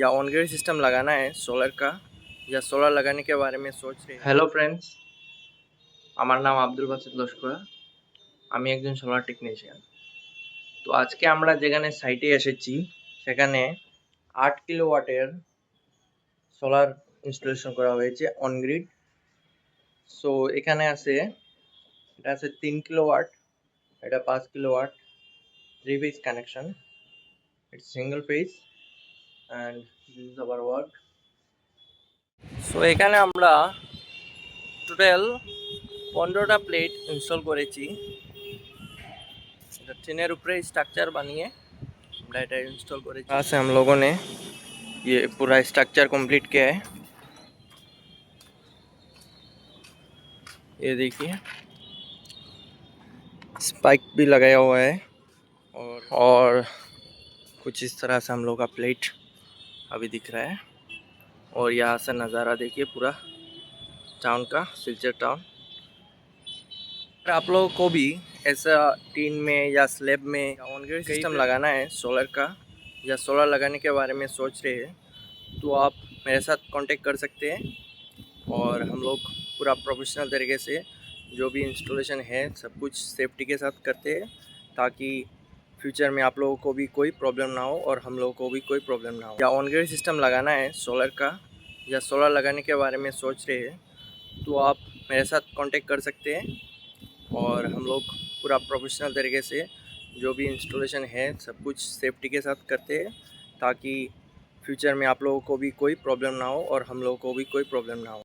या on grid system लगाना है सोलर का, या सोलर लगाने के बारे में सोच रहे हैं। हेलो फ्रेंड्स, আমার নাম আব্দুল বাসিত লস্কর। আমি একজন সোলার টেকনিশিয়ান। তো আজকে আমরা যেখানে সাইটে এসেছি সেখানে 8 কিলোওয়াটের সোলার ইনস্টলেশন করা হয়েছে অন গ্রিড। সো এখানে আছে, এটা আছে 3 কিলোওয়াট, এটা 5 kilowatt, 3 phase connection, it's single phase and this is our work. So এখানে আমরা টোটাল 15টা প্লেট ইনস্টল করেছি। এটা টিনের উপরে स्ट्रक्चर बनिए আমরা এটা इंस्टॉल करेছি। आज से हम लोगों ने ये पूरा स्ट्रक्चर कंप्लीट किया है। ये देखिए स्पाइक भी लगाया हुआ है और कुछ इस तरह से हम लोग का प्लेट अभी दिख रहा है। और यहाँ से नज़ारा देखिए पूरा टाउन का, सिलचर टाउन। आप लोगों को भी ऐसा टीन में या स्लैब में ऑन ग्रिड सिस्टम लगाना है सोलर का, या सोलर लगाने के बारे में सोच रहे हैं, तो आप मेरे साथ कांटेक्ट कर सकते हैं। और हम लोग पूरा प्रोफेशनल तरीके से जो भी इंस्टॉलेशन है सब कुछ सेफ्टी के साथ करते हैं, ताकि फ्यूचर में आप लोगों को भी कोई प्रॉब्लम ना हो और हम लोगों को भी कोई प्रॉब्लम ना हो। या ऑन ग्रिड सिस्टम लगाना है सोलर का, या सोलर लगाने के बारे में सोच रहे हैं, तो आप मेरे साथ कांटेक्ट कर सकते हैं। और हम लोग पूरा प्रोफेशनल तरीके से जो भी इंस्टॉलेशन है सब कुछ सेफ्टी के साथ करते हैं, ताकि फ्यूचर में आप लोगों को भी कोई प्रॉब्लम ना हो और हम लोगों को भी कोई प्रॉब्लम ना हो।